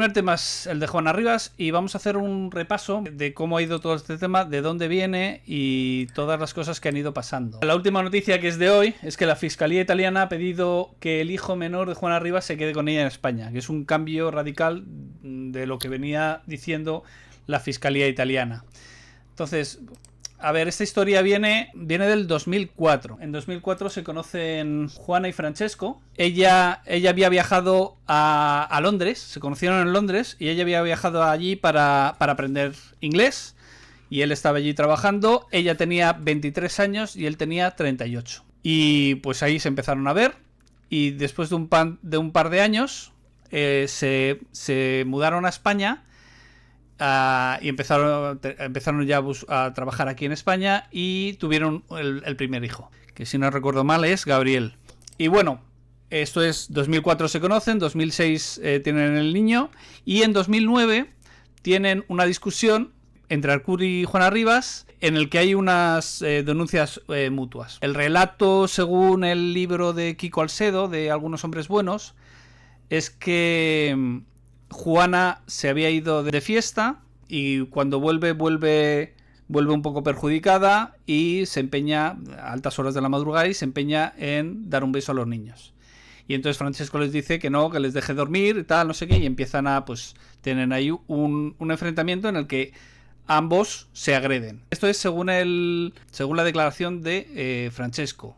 El primer tema es el de Juana Rivas y vamos a hacer un repaso de cómo ha ido todo este tema, de dónde viene y todas las cosas que han ido pasando. La última noticia, que es de hoy, es que la Fiscalía italiana ha pedido que el hijo menor de Juana Rivas se quede con ella en España, que es un cambio radical de lo que venía diciendo la Fiscalía italiana. Entonces, a ver, esta historia viene del 2004. En 2004 se conocen Juana y Francesco. Ella había viajado a Londres, se conocieron en Londres, y ella había viajado allí para aprender inglés, y él estaba allí trabajando. Ella tenía 23 años y él tenía 38. Y pues ahí se empezaron a ver, y después de un par de años se mudaron a España. Y empezaron ya a trabajar aquí en España y tuvieron el primer hijo, que si no recuerdo mal es Gabriel. Y bueno, esto es 2004 se conocen, 2006 tienen el niño, y en 2009 tienen una discusión entre Arcuri y Juana Rivas en el que hay unas denuncias mutuas. El relato, según el libro de Kiko Alcedo, de Algunos hombres buenos, es que Juana se había ido de fiesta y cuando vuelve un poco perjudicada y se empeña a altas horas de la madrugada y se empeña en dar un beso a los niños. Y entonces Francesco les dice que no, que les deje dormir y tal, no sé qué, y empiezan a tener ahí un enfrentamiento en el que ambos se agreden. Esto es según la declaración de Francesco.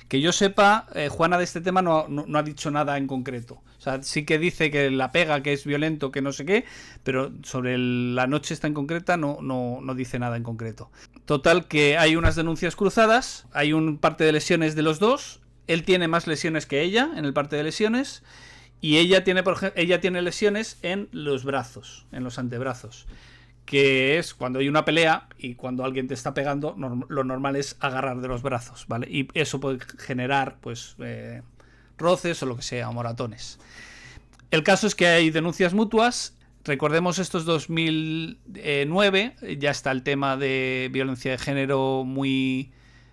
Que yo sepa, Juana de este tema no ha dicho nada en concreto. O sea, sí que dice que la pega, que es violento, que no sé qué, pero sobre la noche esta en concreta no dice nada en concreto. Total, que hay unas denuncias cruzadas, hay un parte de lesiones de los dos, él tiene más lesiones que ella en el parte de lesiones, y ella tiene lesiones en los brazos, en los antebrazos. Que es cuando hay una pelea y cuando alguien te está pegando, lo normal es agarrar de los brazos, ¿vale? Y eso puede generar, roces o lo que sea, o moratones. El caso es que hay denuncias mutuas. Recordemos, esto es 2009, ya está el tema de violencia de género muy...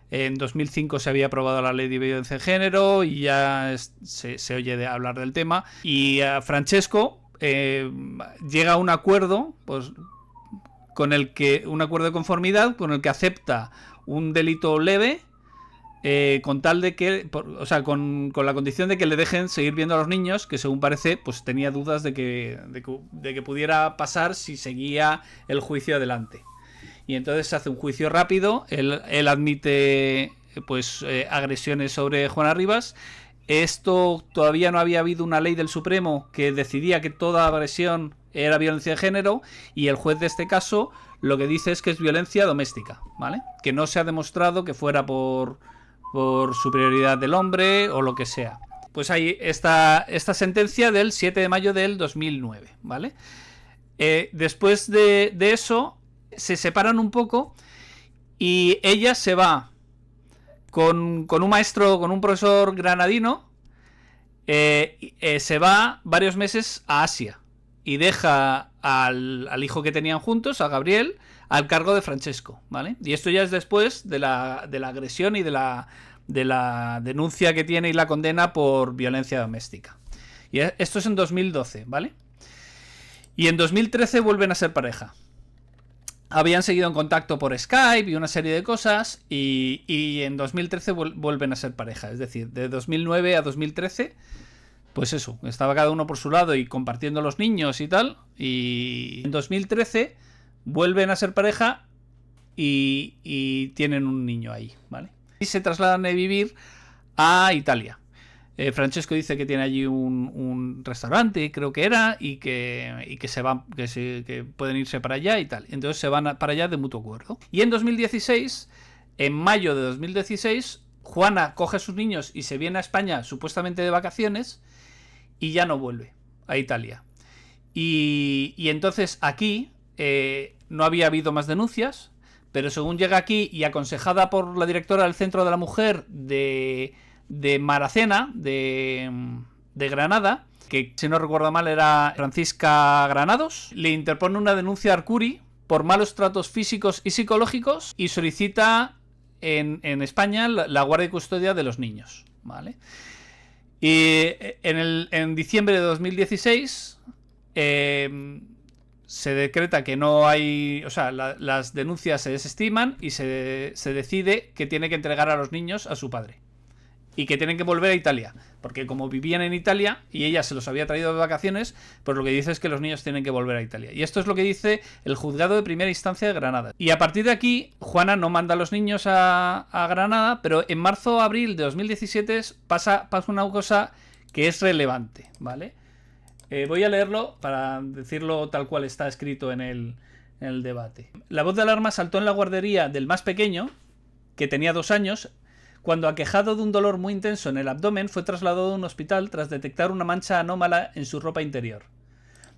En 2005 se había aprobado la ley de violencia de género y ya se oye hablar del tema. Y Francesco llega a un acuerdo, un acuerdo de conformidad con el que acepta un delito leve, con tal de que, con la condición de que le dejen seguir viendo a los niños, que según parece, pues tenía dudas de que pudiera pasar si seguía el juicio adelante. Y entonces se hace un juicio rápido, él admite agresiones sobre Juana Rivas. Esto todavía no había habido una ley del Supremo que decidía que toda agresión era violencia de género, y el juez de este caso lo que dice es que es violencia doméstica, ¿vale? Que no se ha demostrado que fuera por superioridad del hombre o lo que sea. Pues hay esta sentencia del 7 de mayo del 2009, ¿vale? Después de eso se separan un poco y ella se va con un maestro, con un profesor granadino, se va varios meses a Asia y deja al hijo que tenían juntos, a Gabriel, al cargo de Francesco, ¿vale? Y esto ya es después de la agresión y de la denuncia que tiene y la condena por violencia doméstica. Y esto es en 2012, ¿vale? Y en 2013 vuelven a ser pareja. Habían seguido en contacto por Skype y una serie de cosas, y en 2013 vuelven a ser pareja. Es decir, de 2009 a 2013, pues eso, estaba cada uno por su lado y compartiendo los niños y tal. Y en 2013 vuelven a ser pareja y tienen un niño ahí, ¿vale? Y se trasladan a vivir a Italia. Francesco dice que tiene allí un restaurante, creo que era, y que se van, que pueden irse para allá y tal. Entonces se van para allá de mutuo acuerdo. Y en 2016, en mayo de 2016, Juana coge a sus niños y se viene a España supuestamente de vacaciones y ya no vuelve a Italia. Y entonces aquí no había habido más denuncias, pero según llega aquí y aconsejada por la directora del Centro de la Mujer de Maracena, de Granada, que si no recuerdo mal era Francisca Granados, le interpone una denuncia a Arcuri por malos tratos físicos y psicológicos y solicita en España la guardia y custodia de los niños, ¿vale? Y en diciembre de 2016 se decreta que no hay... O sea, las denuncias se desestiman y se decide que tiene que entregar a los niños a su padre. Y que tienen que volver a Italia. Porque como vivían en Italia y ella se los había traído de vacaciones, pues lo que dice es que los niños tienen que volver a Italia. Y esto es lo que dice el juzgado de primera instancia de Granada. Y a partir de aquí, Juana no manda a los niños a Granada, pero en marzo-abril de 2017 pasa una cosa que es relevante, ¿vale? Voy a leerlo para decirlo tal cual está escrito en el debate. La voz de alarma saltó en la guardería del más pequeño, que tenía 2 años, cuando, aquejado de un dolor muy intenso en el abdomen, fue trasladado a un hospital tras detectar una mancha anómala en su ropa interior.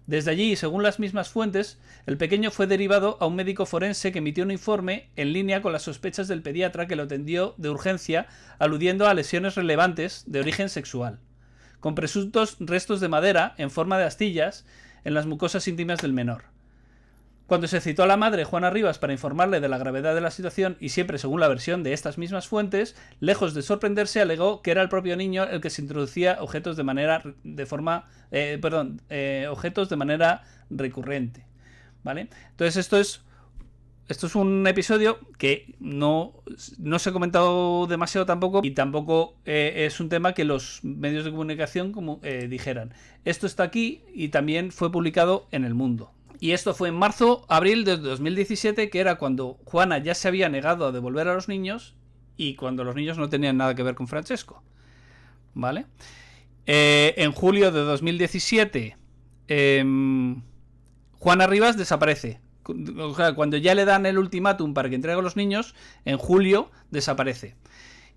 Desde allí, según las mismas fuentes, el pequeño fue derivado a un médico forense que emitió un informe en línea con las sospechas del pediatra, que lo atendió de urgencia, aludiendo a lesiones relevantes de origen sexual, con presuntos restos de madera en forma de astillas en las mucosas íntimas del menor. Cuando se citó a la madre, Juana Rivas, para informarle de la gravedad de la situación, y siempre según la versión de estas mismas fuentes, lejos de sorprenderse, alegó que era el propio niño el que se introducía objetos de manera recurrente, ¿vale? Entonces esto es un episodio que no se ha comentado demasiado tampoco, y tampoco es un tema que los medios de comunicación dijeran. Esto está aquí y también fue publicado en El Mundo. Y esto fue en marzo-abril de 2017, que era cuando Juana ya se había negado a devolver a los niños y cuando los niños no tenían nada que ver con Francesco, ¿vale? En julio de 2017, Juana Rivas desaparece. O sea, cuando ya le dan el ultimátum para que entregue a los niños, en julio desaparece.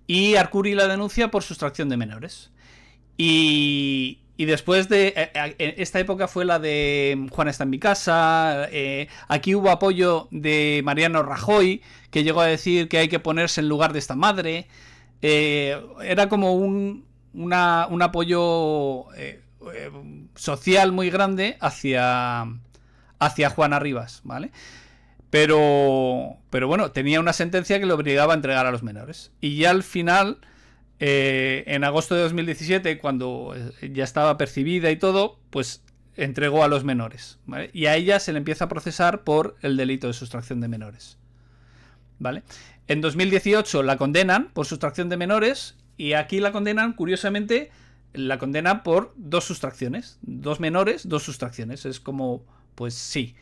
Y Arcuri la denuncia por sustracción de menores. Y después de... esta época fue la de Juana está en mi casa. Aquí hubo apoyo de Mariano Rajoy, que llegó a decir que hay que ponerse en lugar de esta madre. Era como un apoyo social muy grande hacia Juana Rivas, ¿vale? Pero bueno, tenía una sentencia que le obligaba a entregar a los menores. Y ya al final... en agosto de 2017, cuando ya estaba percibida y todo, pues entregó a los menores, ¿vale? Y a ella se le empieza a procesar por el delito de sustracción de menores, ¿vale? En 2018 la condenan por sustracción de menores, y aquí la condenan, curiosamente, la condenan por 2 sustracciones, 2 menores, 2 sustracciones. Es como, pues sí,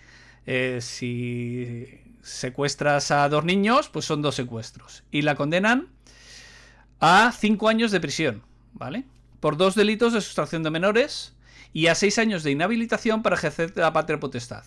si secuestras a 2 niños, pues son 2 secuestros. Y la condenan a 5 años de prisión, ¿vale? Por 2 delitos de sustracción de menores y a 6 años de inhabilitación para ejercer la patria potestad.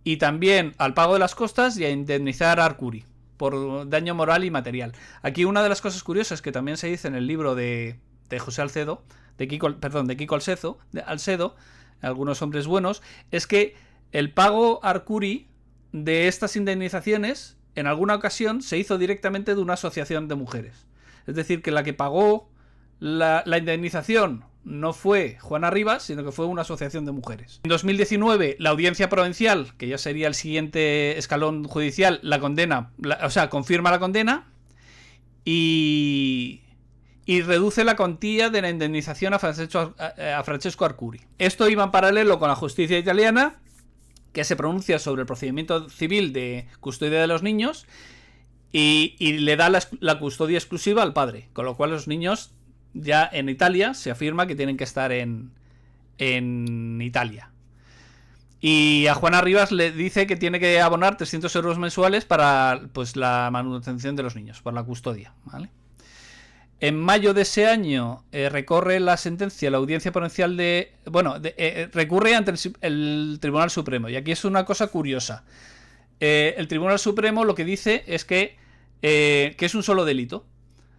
Y también al pago de las costas y a indemnizar a Arcuri por daño moral y material. Aquí una de las cosas curiosas que también se dice en el libro de José Alcedo, de Kiko Alcedo, Algunos hombres buenos, es que el pago Arcuri de estas indemnizaciones en alguna ocasión se hizo directamente de una asociación de mujeres. Es decir, que la que pagó la indemnización no fue Juana Rivas, sino que fue una asociación de mujeres. En 2019, la Audiencia Provincial, que ya sería el siguiente escalón judicial, confirma la condena y reduce la cuantía de la indemnización a Francesco Arcuri. Esto iba en paralelo con la justicia italiana, que se pronuncia sobre el procedimiento civil de custodia de los niños y le da la custodia exclusiva al padre, con lo cual los niños ya en Italia se afirma que tienen que estar en Italia. Y a Juana Rivas le dice que tiene que abonar 300 euros mensuales para, pues, la manutención de los niños, por la custodia, ¿vale? En mayo de ese año recorre la sentencia la Audiencia Provincial recurre ante el Tribunal Supremo. Y aquí es una cosa curiosa. El Tribunal Supremo lo que dice es que es un solo delito.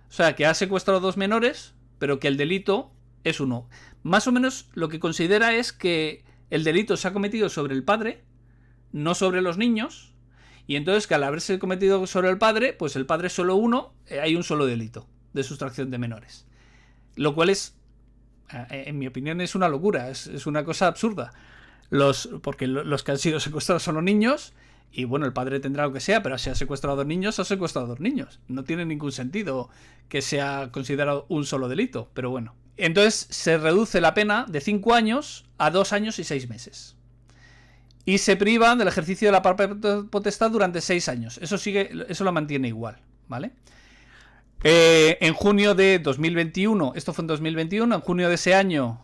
O sea, que ha secuestrado 2 menores, pero que el delito es uno. Más o menos lo que considera es que el delito se ha cometido sobre el padre, no sobre los niños, y entonces que al haberse cometido sobre el padre, pues el padre es solo uno, hay un solo delito de sustracción de menores. Lo cual es, en mi opinión, es una locura, es una cosa absurda. Porque los que han sido secuestrados son los niños. Y bueno, el padre tendrá lo que sea, pero si ha secuestrado 2 niños, ha secuestrado 2 niños. No tiene ningún sentido que sea considerado un solo delito. Pero bueno, Entonces se reduce la pena de 5 años a 2 años y 6 meses. Y se privan del ejercicio de la patria potestad durante 6 años. Eso lo mantiene igual, ¿vale? En junio de 2021, esto fue en 2021, en junio de ese año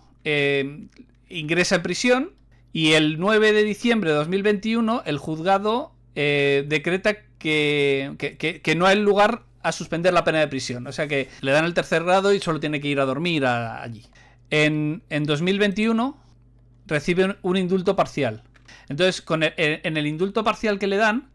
ingresa en prisión y el 9 de diciembre de 2021 el juzgado decreta que no hay lugar a suspender la pena de prisión. O sea que le dan el tercer grado y solo tiene que ir a dormir allí. En 2021 recibe un indulto parcial. Entonces, en el indulto parcial que le dan,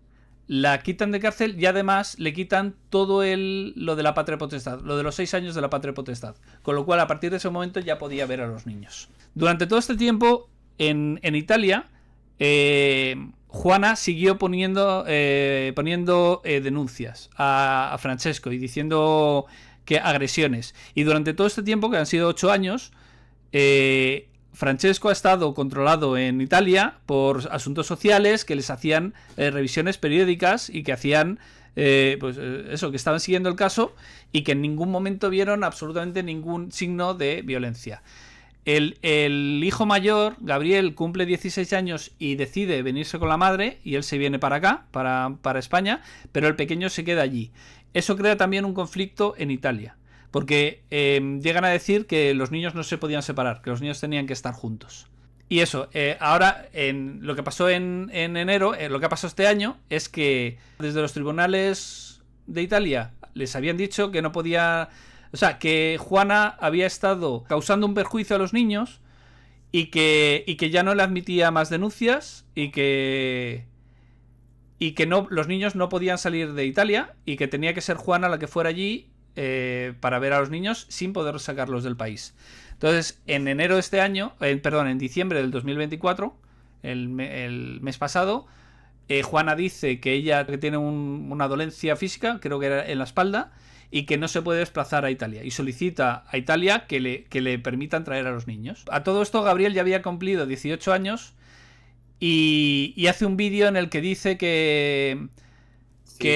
la quitan de cárcel y además le quitan todo lo de la patria potestad, lo de los 6 años de la patria potestad. Con lo cual, a partir de ese momento ya podía ver a los niños. Durante todo este tiempo, en Italia, Juana siguió poniendo denuncias a Francesco y diciendo que agresiones. Y durante todo este tiempo, que han sido 8 años, Francesco ha estado controlado en Italia por asuntos sociales que les hacían revisiones periódicas y que hacían que estaban siguiendo el caso y que en ningún momento vieron absolutamente ningún signo de violencia. El hijo mayor, Gabriel, cumple 16 años y decide venirse con la madre y él se viene para acá, para España, pero el pequeño se queda allí. Eso crea también un conflicto en Italia. Porque llegan a decir que los niños no se podían separar, que los niños tenían que estar juntos. Y eso, ahora, lo que pasó en enero, lo que ha pasado este año, es que desde los tribunales de Italia les habían dicho que no podía... O sea, que Juana había estado causando un perjuicio a los niños y que ya no le admitía más denuncias y que los niños no podían salir de Italia y que tenía que ser Juana la que fuera allí para ver a los niños sin poder sacarlos del país. Entonces, en enero de este año, en diciembre del 2024, el mes pasado, Juana dice que ella tiene una dolencia física, creo que era en la espalda, y que no se puede desplazar a Italia. Y solicita a Italia que le permitan traer a los niños. A todo esto, Gabriel ya había cumplido 18 años y hace un vídeo en el que dice que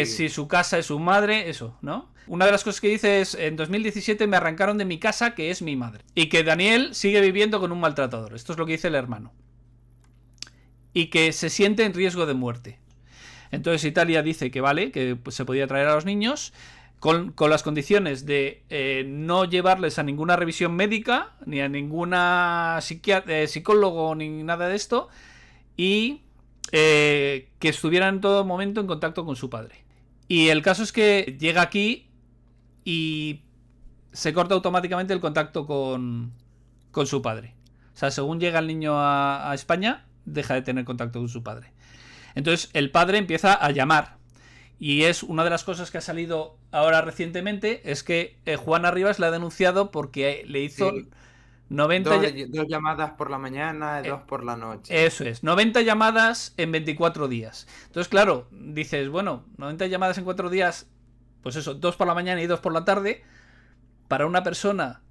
si su casa es su madre, eso, ¿no? Una de las cosas que dice es: en 2017 me arrancaron de mi casa, que es mi madre. Y que Daniel sigue viviendo con un maltratador. Esto es lo que dice el hermano. Y que se siente en riesgo de muerte. Entonces Italia dice que vale, que pues, se podía traer a los niños con las condiciones de no llevarles a ninguna revisión médica, ni a ninguna psicólogo, ni nada de esto. Y que estuvieran en todo momento en contacto con su padre. Y el caso es que llega aquí y se corta automáticamente el contacto con su padre. O sea, según llega el niño a España, deja de tener contacto con su padre. Entonces el padre empieza a llamar. Y es una de las cosas que ha salido ahora recientemente, es que Juana Rivas le ha denunciado porque le hizo... Sí. 90 Dos llamadas por la mañana y 2 por la noche. Eso es, 90 llamadas en 24 días. Entonces, claro, dices, bueno, 90 llamadas en 4 días, pues eso, 2 por la mañana y 2 por la tarde, para una persona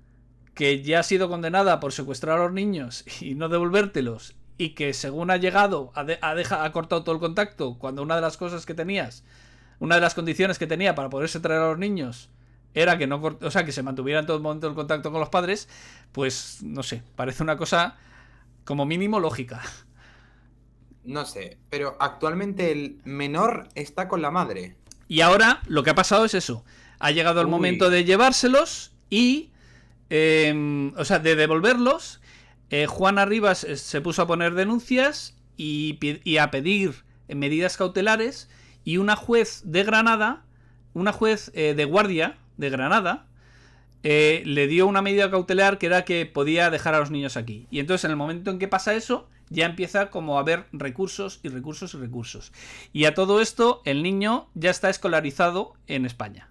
que ya ha sido condenada por secuestrar a los niños y no devolvértelos, y que según ha llegado, ha cortado todo el contacto, cuando una de las cosas que tenías, una de las condiciones que tenía para poderse traer a los niños era que que se mantuviera en todo momento el contacto con los padres, pues no sé, parece una cosa como mínimo lógica. No sé, pero actualmente el menor está con la madre. Y ahora lo que ha pasado es eso. Ha llegado el momento de llevárselos y... de devolverlos. Juana Rivas se puso a poner denuncias y a pedir medidas cautelares, y una juez de Granada, una juez de guardia de Granada, le dio una medida cautelar que era que podía dejar a los niños aquí. Y entonces en el momento en que pasa eso, ya empieza como a haber recursos y recursos y recursos. Y a todo esto, el niño ya está escolarizado en España.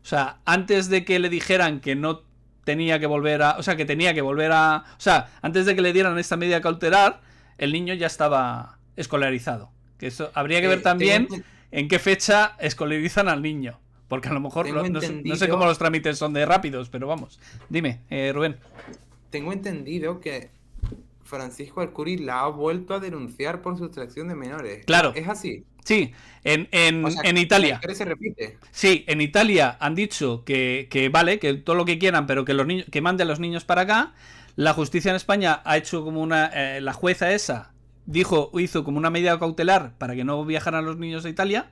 O sea, antes de que le dijeran que no tenía que volver a... O sea, que tenía que volver a... O sea, antes de que le dieran esta medida cautelar, el niño ya estaba escolarizado. Que eso habría que ver también en qué fecha escolarizan al niño. Porque a lo mejor no sé cómo los trámites son de rápidos, pero vamos. Dime, Rubén. Tengo entendido que Francisco Arcuri la ha vuelto a denunciar por sustracción de menores. Claro. ¿Es así? Sí, O sea, en la Italia. historia se repite. Sí, en Italia han dicho que vale, que todo lo que quieran, pero que los niños, que manden a los niños para acá. La justicia en España ha hecho como la jueza esa hizo como una medida cautelar para que no viajaran los niños a Italia.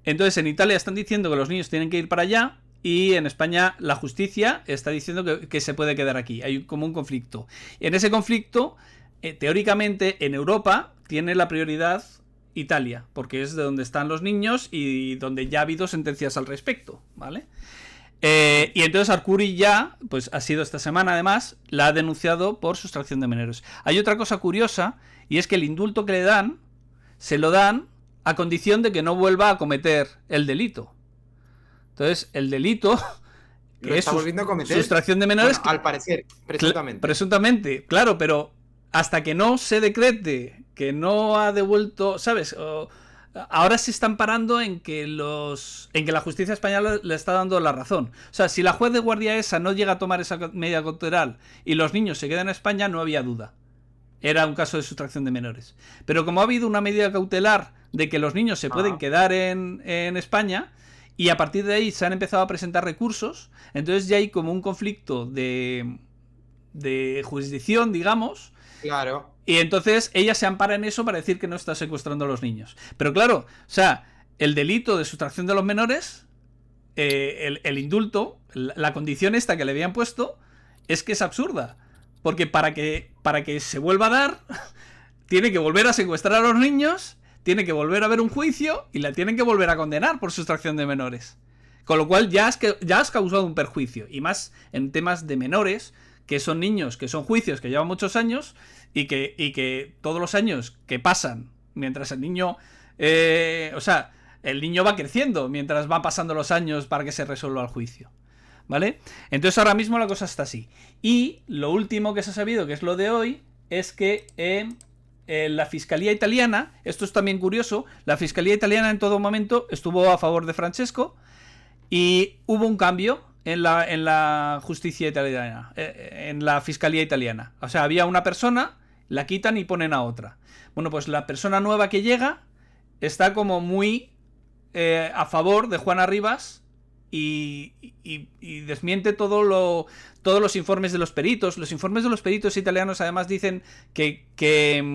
Entonces en Italia están diciendo que los niños tienen que ir para allá y en España la justicia está diciendo que se puede quedar aquí. Hay como un conflicto. En ese conflicto, teóricamente en Europa tiene la prioridad Italia, porque es de donde están los niños y donde ya ha habido sentencias al respecto, ¿vale? Y entonces Arcuri ya, pues ha sido esta semana además, la ha denunciado por sustracción de menores. Hay otra cosa curiosa, y es que el indulto que le dan, se lo dan a condición de que no vuelva a cometer el delito. Entonces, el delito, Lo que es está volviendo a cometer. sustracción de menores... Bueno, al parecer, presuntamente. Presuntamente, claro, pero hasta que no se decrete que no ha devuelto, ¿sabes? Ahora se están parando en que la justicia española le está dando la razón. O sea, si la juez de guardia esa no llega a tomar esa medida cautelar y los niños se quedan en España, no había duda. Era un caso de sustracción de menores. Pero como ha habido una medida cautelar de que los niños se pueden quedar en España, y a partir de ahí se han empezado a presentar recursos, entonces ya hay como un conflicto de jurisdicción, digamos. Claro. Y entonces ella se ampara en eso para decir que no está secuestrando a los niños. Pero claro, o sea, el delito de sustracción de los menores, el indulto, la condición esta que le habían puesto, es que es absurda. Porque para que se vuelva a dar, tiene que volver a secuestrar a los niños, tiene que volver a haber un juicio y la tienen que volver a condenar por sustracción de menores. Con lo cual ya has causado un perjuicio. Y más en temas de menores, que son niños, que son juicios que llevan muchos años y que todos los años que pasan, mientras el niño... o sea, el niño va creciendo mientras van pasando los años para que se resuelva el juicio. ¿Vale? Entonces ahora mismo la cosa está así. Y lo último que se ha sabido, que es lo de hoy, es que la Fiscalía Italiana, esto es también curioso, la Fiscalía Italiana en todo momento estuvo a favor de Francesco y hubo un cambio en la justicia italiana, en la Fiscalía Italiana. O sea, había una persona, la quitan y ponen a otra. Bueno, pues la persona nueva que llega está como muy a favor de Juana Rivas y desmiente todos los informes de los peritos. Los informes de los peritos italianos además dicen que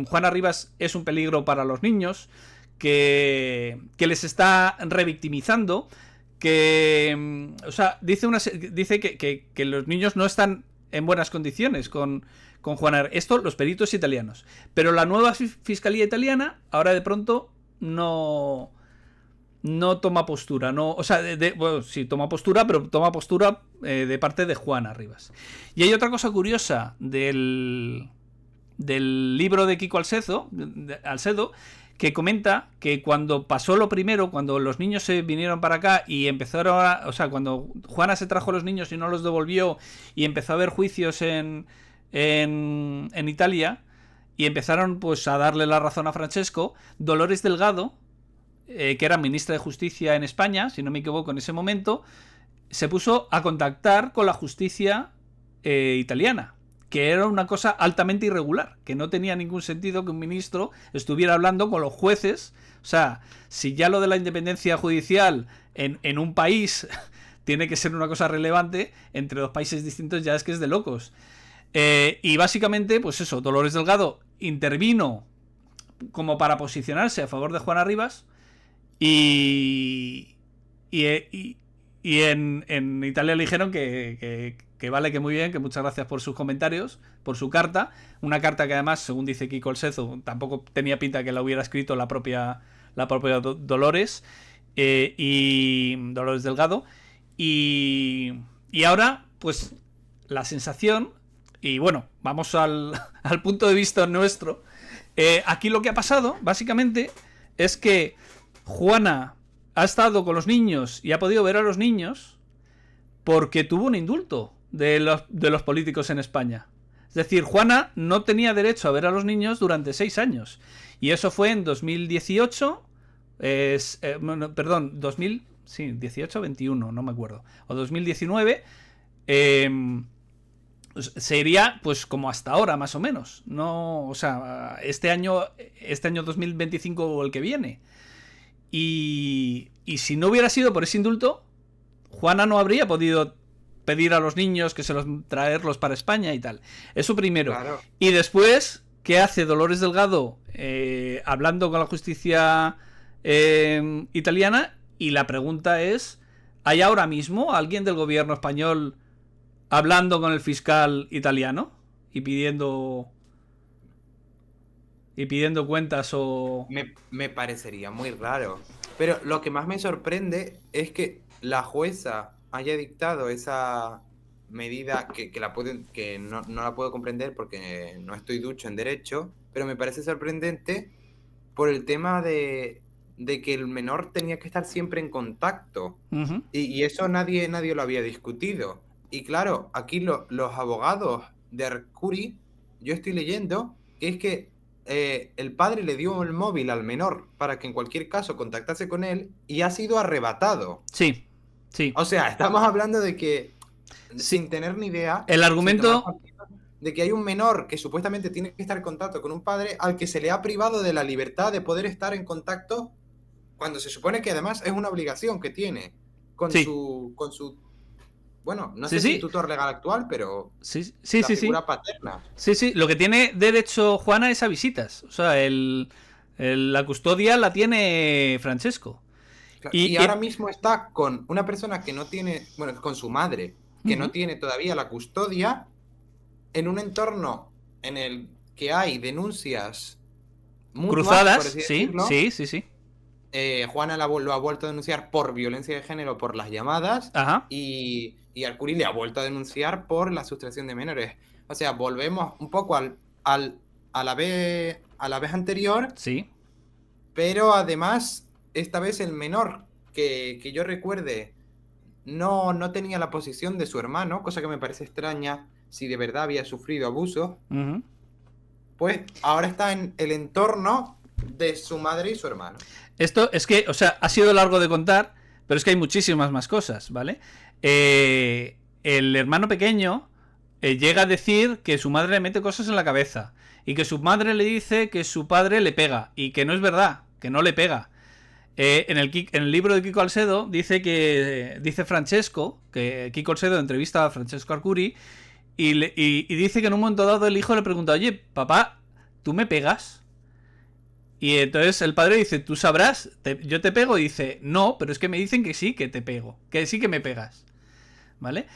Juana Rivas es un peligro para los niños, que les está revictimizando, o sea, dice que los niños no están en buenas condiciones con Juana. Esto los peritos italianos. Pero la nueva Fiscalía Italiana ahora de pronto no toma postura, no, o sea, bueno, sí toma postura, pero toma postura de parte de Juana Rivas. Y hay otra cosa curiosa del libro de Kiko Alcedo, que comenta que cuando pasó lo primero, cuando los niños se vinieron para acá y empezaron o sea, cuando Juana se trajo a los niños y no los devolvió y empezó a haber juicios en Italia y empezaron pues a darle la razón a Francesco, Dolores Delgado, que era ministra de Justicia en España, si no me equivoco en ese momento, se puso a contactar con la justicia italiana, que era una cosa altamente irregular, que no tenía ningún sentido que un ministro estuviera hablando con los jueces. O sea, si ya lo de la independencia judicial en un país tiene que ser una cosa relevante, entre dos países distintos ya es que es de locos. Y básicamente, pues eso, Dolores Delgado intervino como para posicionarse a favor de Juana Rivas y en Italia le dijeron que vale, que muy bien, que muchas gracias por sus comentarios, por su carta. Una carta que además, según dice Kiko Alcedo, tampoco tenía pinta que la hubiera escrito la propia Dolores y Dolores Delgado. Y ahora, pues, la sensación, y bueno, vamos al punto de vista nuestro. Aquí lo que ha pasado, básicamente, es que Juana ha estado con los niños y ha podido ver a los niños porque tuvo un indulto de los políticos en España. Es decir, Juana no tenía derecho a ver a los niños durante 6 años. Y eso fue en 2018. Perdón, 18 21, no me acuerdo. O 2019. Sería pues como hasta ahora, más o menos. No, o sea, este año 2025 o el que viene. y si no hubiera sido por ese indulto, Juana no habría podido pedir a los niños que traerlos para España y tal. Eso primero. Claro. Y después, ¿qué hace Dolores Delgado hablando con la justicia italiana? Y la pregunta es, ¿hay ahora mismo alguien del gobierno español hablando con el fiscal italiano y pidiendo cuentas o...? Me parecería muy raro. Pero lo que más me sorprende es que la jueza haya dictado esa medida que no la puedo comprender porque no estoy ducho en derecho, pero me parece sorprendente por el tema de que el menor tenía que estar siempre en contacto. Uh-huh. Y eso nadie lo había discutido. Y claro, aquí los abogados de Arcuri, yo estoy leyendo que es que el padre le dio el móvil al menor para que en cualquier caso contactase con él y ha sido arrebatado. Sí, sí. O sea, estamos hablando de que, Sí. sin tener ni idea, El argumento... de que hay un menor que supuestamente tiene que estar en contacto con un padre al que se le ha privado de la libertad de poder estar en contacto cuando se supone que además es una obligación que tiene con Sí. su bueno, no Sí, sé sí. si tutor legal actual, pero Sí, la figura paterna. Sí, sí. Lo que tiene derecho Juana es a visitas. O sea, la custodia la tiene Francesco. Y ahora mismo está con una persona que no tiene, bueno, con su madre, que no tiene todavía la custodia, en un entorno en el que hay denuncias mutuas, cruzadas, por así sí, decirlo. sí. Juana lo ha vuelto a denunciar por violencia de género por las llamadas. Ajá. Y Arcuri le ha vuelto a denunciar por la sustracción de menores. O sea, volvemos un poco a la vez anterior. Sí. Pero además, esta vez el menor, que yo recuerde, no tenía la posición de su hermano, cosa que me parece extraña si de verdad había sufrido abuso. Uh-huh. Pues ahora está en el entorno de su madre y su hermano. Esto es que, o sea, ha sido largo de contar, pero es que hay muchísimas más cosas, ¿vale? El hermano pequeño llega a decir que su madre le mete cosas en la cabeza y que su madre le dice que su padre le pega y que no es verdad, que no le pega. En el libro de Kiko Alcedo dice Francesco, que Kiko Alcedo entrevista a Francesco Arcuri y dice que en un momento dado el hijo le pregunta, oye, papá, ¿tú me pegas? Y entonces el padre dice, tú sabrás, yo te pego, y dice, no, pero es que me dicen que sí que te pego, que sí que me pegas, ¿vale?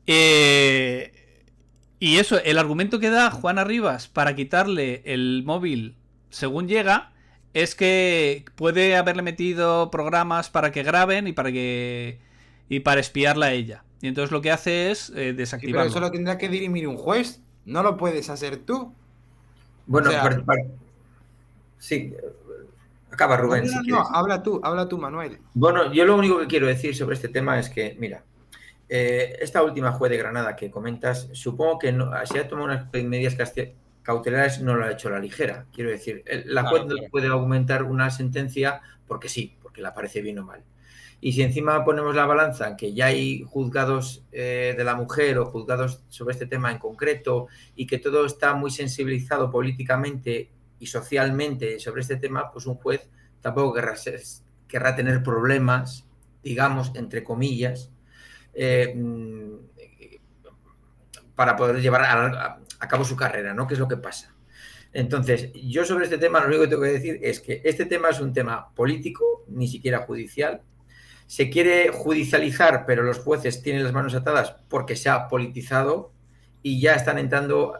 Y eso, el argumento que da Juana Rivas para quitarle el móvil según llega es que puede haberle metido programas para que graben y para espiarla a ella. Y entonces lo que hace es Sí, pero desactivarlo. eso lo tendrá que dirimir un juez. No lo puedes hacer tú. Bueno, O sea, sí, acaba Rubén, no, si no, quieres. habla tú, Manuel. Bueno, yo lo único que quiero decir sobre este tema es que, mira, esta última juez de Granada que comentas, supongo que si ha tomado unas medidas cautelares no lo ha hecho a la ligera. Quiero decir, la juez no puede aumentar una sentencia porque sí, porque le parece bien o mal. Y si encima ponemos la balanza en que ya hay juzgados de la mujer o juzgados sobre este tema en concreto y que todo está muy sensibilizado políticamente y socialmente sobre este tema, pues un juez tampoco querrá tener problemas, digamos, entre comillas, para poder llevar a cabo su carrera, ¿no? ¿Qué es lo que pasa? Entonces, yo sobre este tema lo único que tengo que decir es que este tema es un tema político, ni siquiera judicial. Se quiere judicializar, pero los jueces tienen las manos atadas porque se ha politizado y ya están entrando,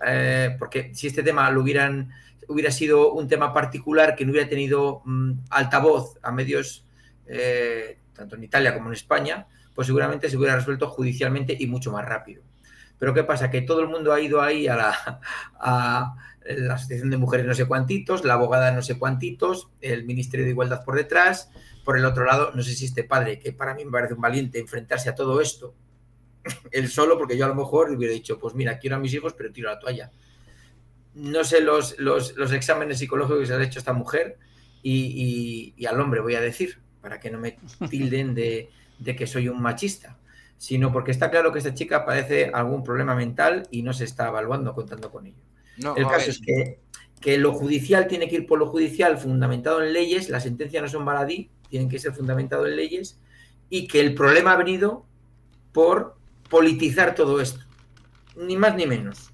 porque si este tema hubiera sido un tema particular que no hubiera tenido altavoz a medios, tanto en Italia como en España, pues seguramente se hubiera resuelto judicialmente y mucho más rápido. Pero ¿qué pasa? Que todo el mundo ha ido ahí a la Asociación de Mujeres no sé cuantitos, la abogada no sé cuantitos, el Ministerio de Igualdad por detrás. Por el otro lado, no sé si este padre, que para mí me parece un valiente enfrentarse a todo esto, él solo, porque yo a lo mejor hubiera dicho, pues mira, quiero a mis hijos, pero tiro la toalla. No sé los exámenes psicológicos que se ha hecho esta mujer y al hombre voy a decir, para que no me tilden de que soy un machista, sino porque está claro que esta chica padece algún problema mental y no se está evaluando contando con ello. No, el caso es que lo judicial tiene que ir por lo judicial fundamentado en leyes, las sentencias no son baladí, tienen que ser fundamentados en leyes, y que el problema ha venido por politizar todo esto, ni más ni menos.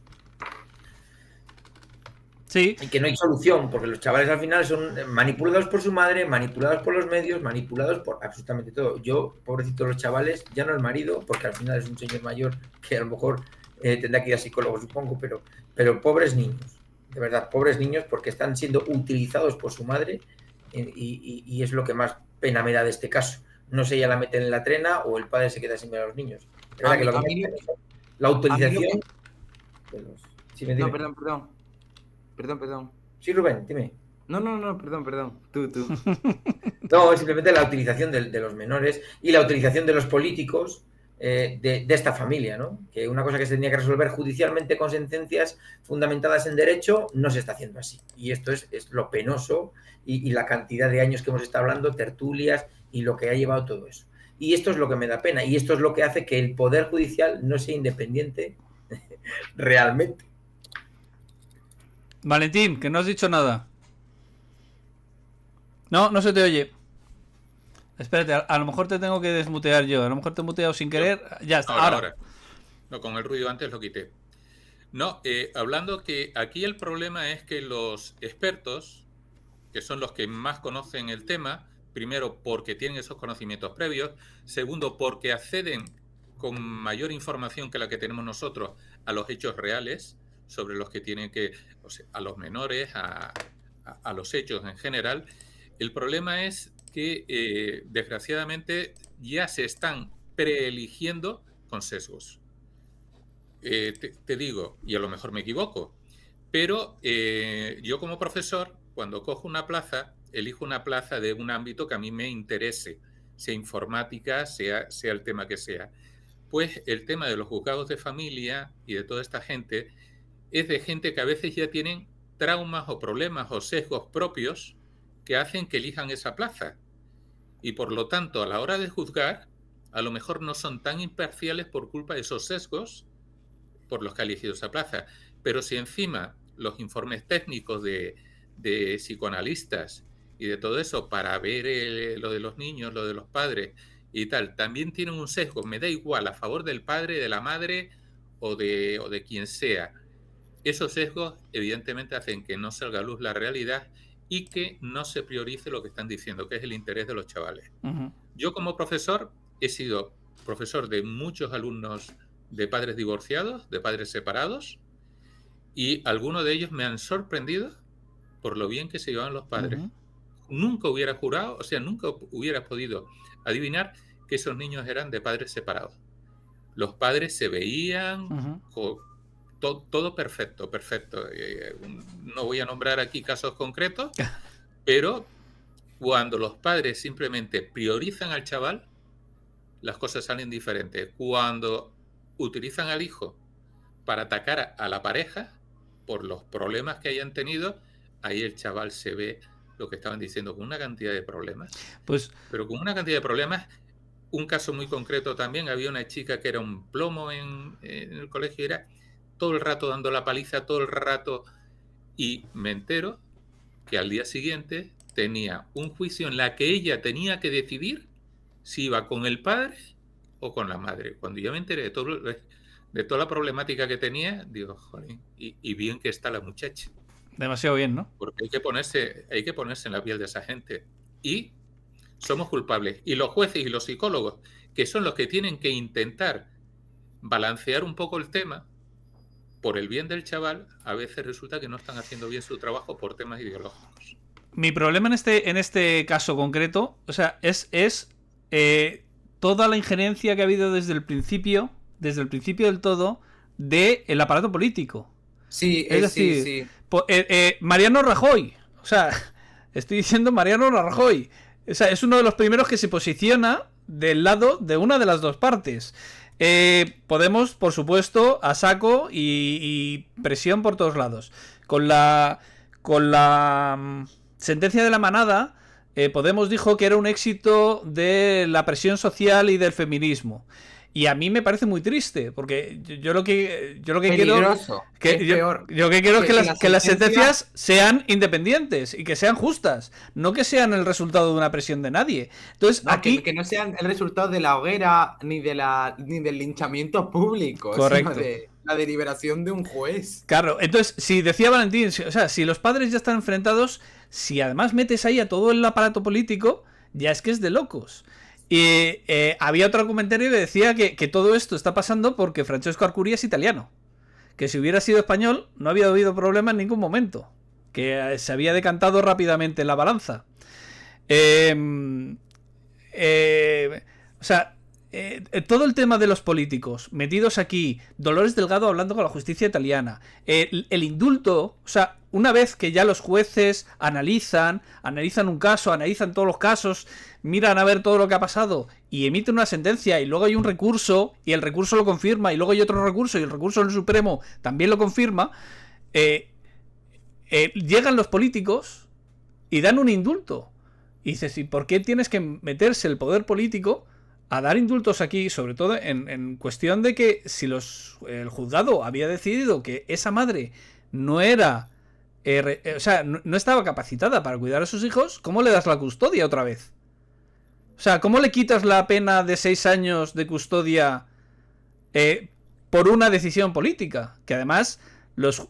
Sí. Y que no hay solución, porque los chavales al final son manipulados por su madre, manipulados por los medios, manipulados por absolutamente todo. Yo, pobrecito los chavales, ya no el marido, porque al final es un señor mayor que a lo mejor tendrá que ir a psicólogo, supongo, pero pobres niños, de verdad, pobres niños, porque están siendo utilizados por su madre, y es lo que más pena me da de este caso. No sé, ya la meten en la trena o el padre se queda sin ver a los niños. De verdad que lo que la utilización de los... Sí, no, perdón. Sí, Rubén, dime. No, perdón. Tú. No, simplemente la utilización de los menores y la utilización de los políticos de esta familia, ¿no? Que una cosa que se tenía que resolver judicialmente con sentencias fundamentadas en derecho no se está haciendo así. Y esto es lo penoso y la cantidad de años que hemos estado hablando, tertulias y lo que ha llevado todo eso. Y esto es lo que me da pena y esto es lo que hace que el Poder Judicial no sea independiente realmente. Valentín, que no has dicho nada. No se te oye. Espérate, a lo mejor te tengo que desmutear yo. A lo mejor te he muteado sin querer. Ya está, ahora. No, con el ruido antes lo quité. No, hablando que aquí el problema es que los expertos, que son los que más conocen el tema, primero porque tienen esos conocimientos previos, segundo porque acceden con mayor información que la que tenemos nosotros a los hechos reales sobre los que tienen que, o sea, a los menores, a los hechos en general. El problema es que desgraciadamente ya se están preeligiendo con sesgos. Te digo, y a lo mejor me equivoco, pero yo como profesor, cuando cojo una plaza, elijo una plaza de un ámbito que a mí me interese, sea informática, sea el tema que sea. Pues el tema de los juzgados de familia y de toda esta gente es de gente que a veces ya tienen traumas o problemas o sesgos propios que hacen que elijan esa plaza. Y por lo tanto, a la hora de juzgar, a lo mejor no son tan imparciales por culpa de esos sesgos por los que ha elegido esa plaza. Pero si encima los informes técnicos de psicoanalistas y de todo eso para ver lo de los niños, lo de los padres y tal, también tienen un sesgo, me da igual, a favor del padre, de la madre o de quien sea. Esos sesgos evidentemente hacen que no salga a luz la realidad y que no se priorice lo que están diciendo, que es el interés de los chavales. Yo como profesor he sido profesor de muchos alumnos de padres divorciados, de padres separados, y algunos de ellos me han sorprendido por lo bien que se llevaban los padres. Nunca hubiera jurado, o sea, nunca hubiera podido adivinar que esos niños eran de padres separados. Los padres se veían, todo perfecto. No voy a nombrar aquí casos concretos, pero cuando los padres simplemente priorizan al chaval, las cosas salen diferentes. Cuando utilizan al hijo para atacar a la pareja por los problemas que hayan tenido, ahí el chaval se ve lo que estaban diciendo, con una cantidad de problemas. Pero con una cantidad de problemas. Un caso muy concreto también, había una chica que era un plomo en el colegio, era todo el rato dando la paliza, todo el rato, y me entero que al día siguiente tenía un juicio en la que ella tenía que decidir si iba con el padre o con la madre. Cuando yo me enteré de toda la problemática que tenía, digo, joder, y bien que está la muchacha. Demasiado bien, ¿no? Porque hay que ponerse en la piel de esa gente. Y somos culpables. Y los jueces y los psicólogos, que son los que tienen que intentar balancear un poco el tema, por el bien del chaval, a veces resulta que no están haciendo bien su trabajo por temas ideológicos. Mi problema en este caso concreto, o sea, es toda la injerencia que ha habido desde el principio del todo, del aparato político. Sí, es decir, sí. Mariano Rajoy, o sea, estoy diciendo Mariano Rajoy, o sea, es uno de los primeros que se posiciona del lado de una de las dos partes. Podemos, por supuesto, a saco y presión por todos lados. Con la sentencia de la manada, Podemos dijo que era un éxito de la presión social y del feminismo. Y a mí me parece muy triste, porque yo lo que Peligroso. quiero... Es peor. Yo que quiero es que las sentencia- sentencias sean independientes y que sean justas, no que sean el resultado de una presión de nadie. Entonces, No, aquí... que no sean el resultado de la hoguera ni del linchamiento público, Correcto. sino de la deliberación de un juez. Claro, entonces, si decía Valentín, o sea, si los padres ya están enfrentados, si además metes ahí a todo el aparato político, ya es que es de locos. Y había otro comentario que decía que todo esto está pasando porque Francesco Arcuri es italiano. Que si hubiera sido español, no había habido problema en ningún momento. Que se había decantado rápidamente la balanza. O sea, todo el tema de los políticos metidos aquí, Dolores Delgado hablando con la justicia italiana, el indulto, o sea, una vez que ya los jueces analizan un caso, analizan todos los casos, miran a ver todo lo que ha pasado y emiten una sentencia y luego hay un recurso y el recurso lo confirma y luego hay otro recurso y el recurso del Supremo también lo confirma, llegan los políticos y dan un indulto. Y dices, ¿y por qué tienes que meterse el poder político a dar indultos aquí? Sobre todo en cuestión de que si el juzgado había decidido que esa madre no era... o sea, no estaba capacitada para cuidar a sus hijos, ¿cómo le das la custodia otra vez? O sea, ¿cómo le quitas la pena de 6 años de custodia por una decisión política? Que además los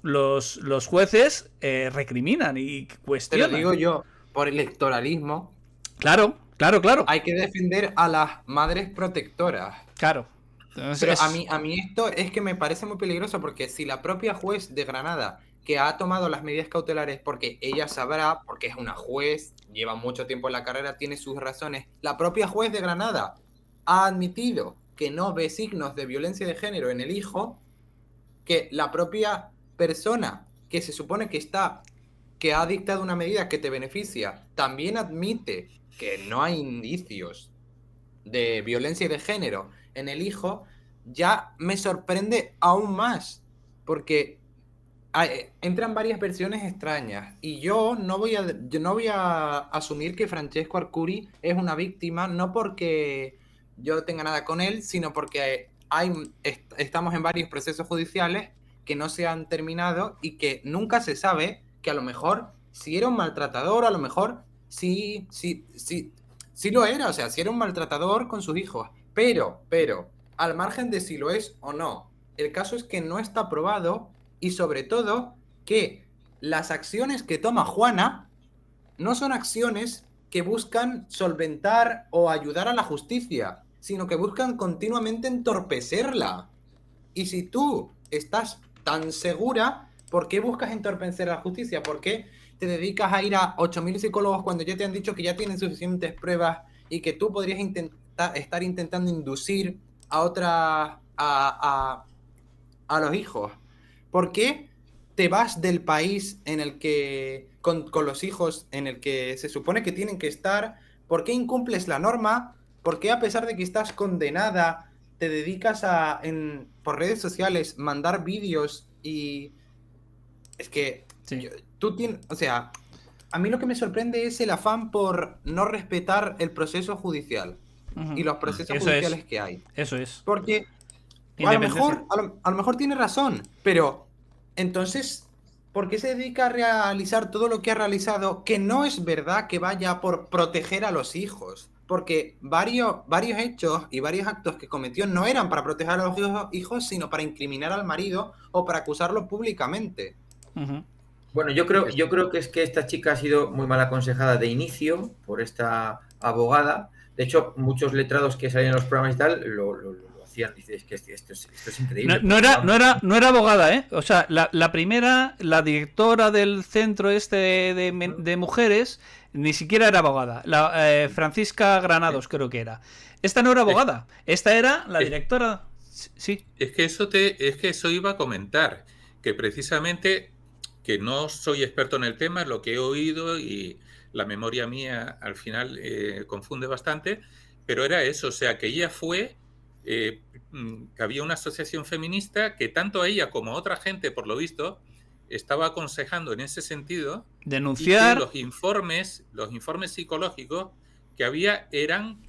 jueces recriminan y Te cuestionan. lo digo yo, por electoralismo. Claro. Hay que defender a las madres protectoras. Claro. Entonces, Pero a mí esto es que me parece muy peligroso porque si la propia juez de Granada, que ha tomado las medidas cautelares porque ella sabrá, porque es una juez, lleva mucho tiempo en la carrera, tiene sus razones, la propia juez de Granada ha admitido que no ve signos de violencia de género en el hijo, que la propia persona que se supone que ha dictado una medida que te beneficia, también admite que no hay indicios de violencia de género en el hijo, ya me sorprende aún más, porque entran varias versiones extrañas y yo no voy a asumir que Francesco Arcuri es una víctima, no porque yo tenga nada con él, sino porque estamos en varios procesos judiciales que no se han terminado y que nunca se sabe, que a lo mejor si era un maltratador, a lo mejor sí lo era, o sea, si era un maltratador con sus hijos, pero, al margen de si lo es o no, el caso es que no está probado y sobre todo que las acciones que toma Juana no son acciones que buscan solventar o ayudar a la justicia, sino que buscan continuamente entorpecerla. Y si tú estás tan segura, ¿por qué buscas entorpecer a la justicia? ¿Por qué te dedicas a ir a 8.000 psicólogos cuando ya te han dicho que ya tienen suficientes pruebas y que tú podrías estar intentando inducir a los hijos? ¿Por qué te vas del país en el que con los hijos en el que se supone que tienen que estar? ¿Por qué incumples la norma? ¿Por qué a pesar de que estás condenada te dedicas a por redes sociales mandar vídeos? Y es que sí. tú tienes, o sea, a mí lo que me sorprende es el afán por no respetar el proceso judicial y los procesos judiciales que hay. Eso es. Porque a lo mejor tiene razón, pero entonces, ¿por qué se dedica a realizar todo lo que ha realizado que no es verdad que vaya por proteger a los hijos? Porque varios hechos y varios actos que cometió no eran para proteger a los hijos, sino para incriminar al marido o para acusarlo públicamente. Bueno, yo creo que es que esta chica ha sido muy mal aconsejada de inicio por esta abogada. De hecho, muchos letrados que salen en los programas y tal lo hacían. Dices que esto es increíble. No era abogada, ¿eh? O sea, la primera, la directora del centro de mujeres, ni siquiera era abogada. Francisca Granados creo que era. Esta no era abogada. Esta era la directora. Sí. Es que eso iba a comentar, que precisamente, que no soy experto en el tema, lo que he oído y la memoria mía al final confunde bastante, pero era eso, o sea, que ella fue, que había una asociación feminista que tanto a ella como a otra gente, por lo visto, estaba aconsejando en ese sentido, denunciar, y que los informes psicológicos que había eran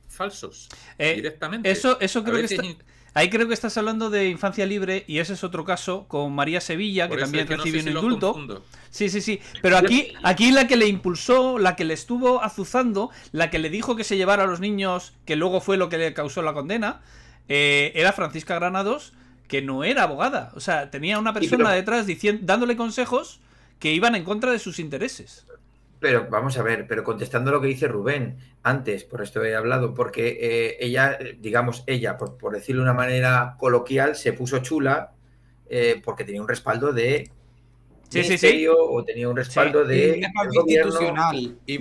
falsos Eh, directamente. Eso A creo que veces está... Ahí creo que estás hablando de Infancia Libre y ese es otro caso con María Sevilla, que por eso también es que no recibió sé un si lo indulto. confundo. Sí, sí, sí. Pero aquí la que le impulsó, la que le estuvo azuzando, la que le dijo que se llevara a los niños, que luego fue lo que le causó la condena, era Francisca Granados, que no era abogada. O sea, tenía una Sí, persona detrás dándole consejos que iban en contra de sus intereses. pero vamos a ver, pero contestando lo que dice Rubén antes, por esto he hablado, porque ella, digamos, ella, por decirlo de una manera coloquial, se puso chula porque tenía un respaldo de Sí, sí, sí. ministerio o tenía un Sí. respaldo Y un del respaldo gobierno. institucional y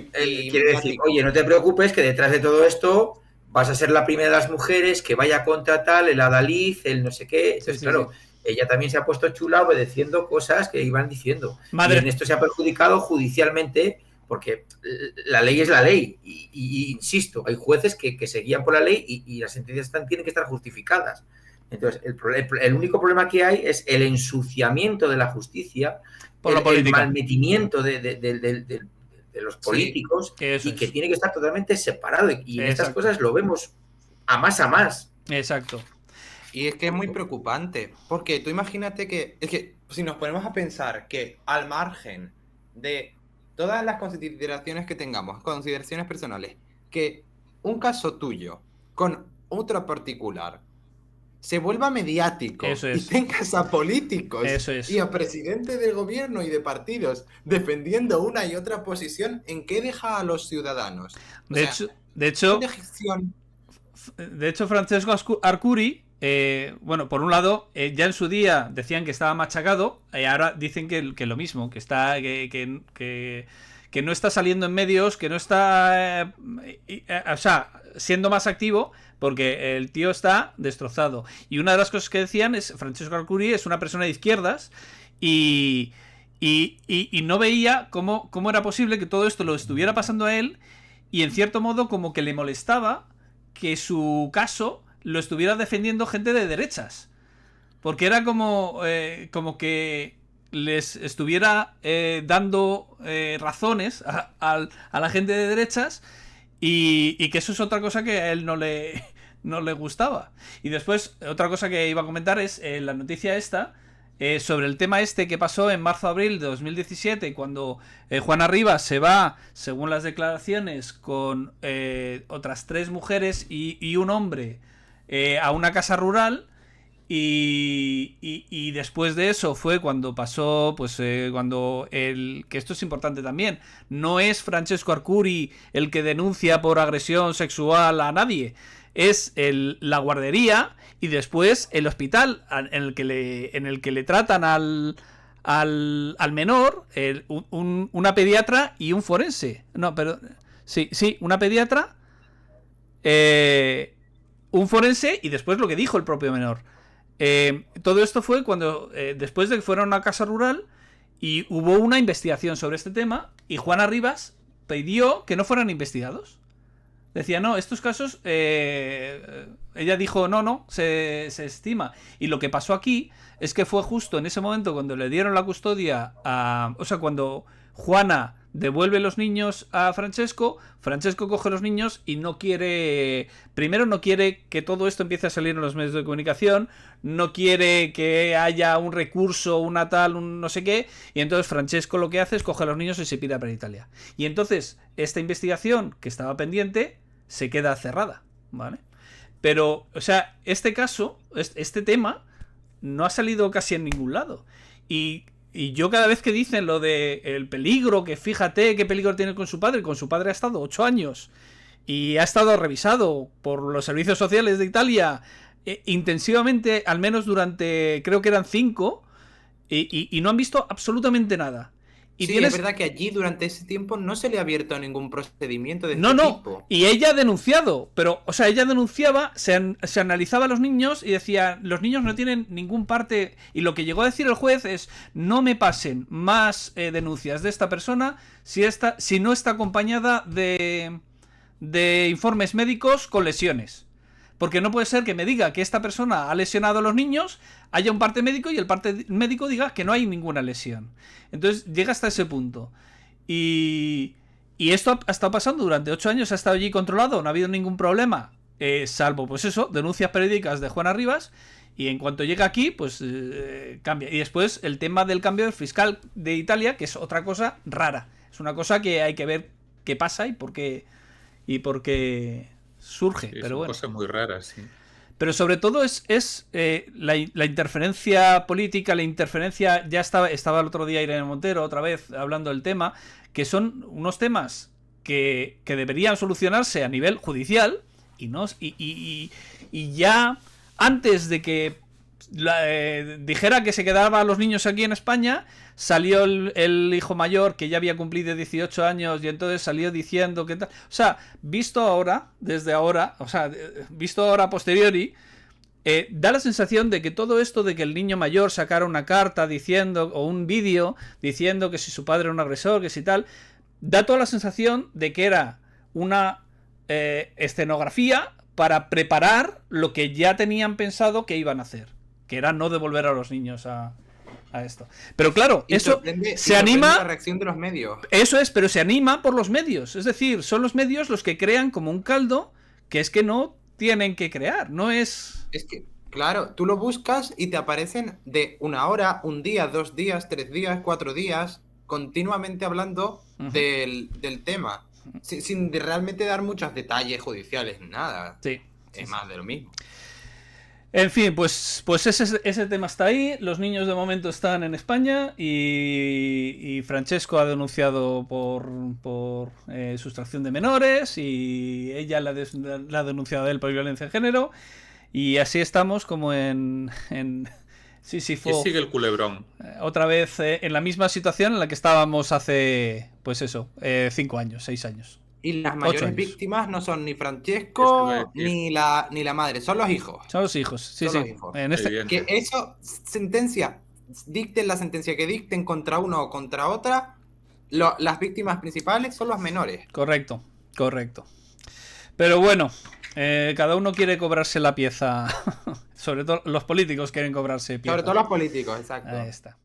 Quiere decir, mediático. oye, no te preocupes que detrás de todo esto vas a ser la primera de las mujeres que vaya contra tal, el adalid, el no sé qué. Sí, Entonces, sí, claro, sí. ella también se ha puesto chula obedeciendo cosas que iban diciendo. Y en Madre. esto se ha perjudicado judicialmente porque la ley es la ley. Y insisto, hay jueces que se guían por la ley y las sentencias tienen que estar justificadas. Entonces, el único problema que hay es el ensuciamiento de la justicia, Por la el política. malmetimiento de los Sí, políticos Eso y que es. tiene que estar totalmente separado. Y en estas Exacto. cosas lo vemos a más. Exacto. y es que es muy preocupante, porque tú imagínate es que si nos ponemos a pensar que al margen de todas las consideraciones que tengamos, consideraciones personales, que un caso tuyo con otro particular se vuelva mediático Eso y es. tengas a políticos Eso es. y a presidentes del gobierno y de partidos defendiendo una y otra posición, ¿en qué deja a los ciudadanos? O De sea, hecho, ¿qué gestión? Francesco Arcuri, bueno, por un lado, ya en su día decían que estaba machacado, y ahora dicen que lo mismo, que está que no está saliendo en medios, que no está, o sea, siendo más activo, porque el tío está destrozado. Y una de las cosas que decían es, Francesco Arcuri es una persona de izquierdas y no veía cómo era posible que todo esto lo estuviera pasando a él y en cierto modo como que le molestaba que su caso lo estuviera defendiendo gente de derechas. Porque era como que les estuviera dando razones a la gente de derechas y que eso es otra cosa que a él no le gustaba. Y después, otra cosa que iba a comentar es la noticia esta sobre el tema este que pasó en marzo-abril de 2017 cuando Juana Rivas se va, según las declaraciones, con otras 3 mujeres y un hombre a una casa rural. Y después de eso fue cuando pasó, pues cuando que esto es importante también, no es Francesco Arcuri el que denuncia por agresión sexual a nadie, es la guardería y después el hospital en el que le tratan al menor, una pediatra y un forense. No, pero sí, una pediatra, un forense y después lo que dijo el propio menor. Todo esto fue cuando después de que fueron a una casa rural y hubo una investigación sobre este tema y Juana Rivas pidió que no fueran investigados. Decía, no, estos casos ella dijo, no, se estima. Y lo que pasó aquí es que fue justo en ese momento cuando le dieron la custodia o sea, cuando Juana devuelve los niños a Francesco coge los niños y primero no quiere que todo esto empiece a salir en los medios de comunicación, no quiere que haya un recurso, un no sé qué, y entonces Francesco lo que hace es coge a los niños y se pira para Italia. Y entonces esta investigación que estaba pendiente se queda cerrada, ¿vale? Pero, o sea, este caso, este tema, no ha salido casi en ningún lado. Y yo cada vez que dicen lo de el peligro, que fíjate qué peligro tiene con su padre ha estado 8 años y ha estado revisado por los servicios sociales de Italia intensivamente, al menos durante, creo que eran 5, y no han visto absolutamente nada. Y Sí, es verdad que allí durante ese tiempo no se le ha abierto ningún procedimiento de este tipo. Y ella ha denunciado, pero, o sea, ella denunciaba, se analizaba a los niños y decía, los niños no tienen ningún parte, y lo que llegó a decir el juez es, no me pasen más denuncias de esta persona si no está acompañada de informes médicos con lesiones. Porque no puede ser que me diga que esta persona ha lesionado a los niños, haya un parte médico y el parte médico diga que no hay ninguna lesión. Entonces llega hasta ese punto. Y Y esto ha estado pasando durante 8 años, ha estado allí controlado, no ha habido ningún problema, salvo, pues eso, denuncias periódicas de Juana Rivas, y en cuanto llega aquí, pues cambia. Y después el tema del cambio del fiscal de Italia, que es otra cosa rara. Es una cosa que hay que ver qué pasa y por qué surge. Sí, pero son bueno. cosas muy raras, sí. Pero sobre todo es la interferencia política, la interferencia... Ya estaba el otro día Irene Montero otra vez hablando del tema, que son unos temas que deberían solucionarse a nivel judicial y ya antes de que dijera que se quedaba a los niños aquí en España, salió el hijo mayor que ya había cumplido 18 años y entonces salió diciendo que tal. O sea, visto ahora a posteriori, da la sensación de que todo esto de que el niño mayor sacara una carta diciendo, o un vídeo diciendo que si su padre era un agresor, que si tal, da toda la sensación de que era una escenografía para preparar lo que ya tenían pensado que iban a hacer, que era no devolver a los niños a esto. Pero claro, eso se anima... la reacción de los medios. Eso es, pero se anima por los medios. Es decir, son los medios los que crean como un caldo que es que no tienen que crear. No es... Es que, claro, tú lo buscas y te aparecen de 1 hora, 1 día, 2 días, 3 días, 4 días, continuamente hablando del tema. Sin realmente dar muchos detalles judiciales, nada. Sí. Es más de lo mismo. En fin, pues ese tema está ahí. Los niños de momento están en España y Francesco ha denunciado por sustracción de menores y ella la ha denunciado a él por violencia de género. Y así estamos como en Sísifo. Y sigue el culebrón. Otra vez en la misma situación en la que estábamos hace, pues eso, 5 años, 6 años. Y las 8 mayores años. víctimas no son ni Francesco Eso es, ni la madre, son los hijos. Son los hijos, sí, Son sí. los hijos. En este... Evidente. Que eso, dicten la sentencia que dicten contra uno o contra otra, las víctimas principales son los menores. Correcto. Pero bueno, cada uno quiere cobrarse la pieza. Sobre todo los políticos quieren cobrarse pieza. Sobre todo los políticos, exacto. Ahí está.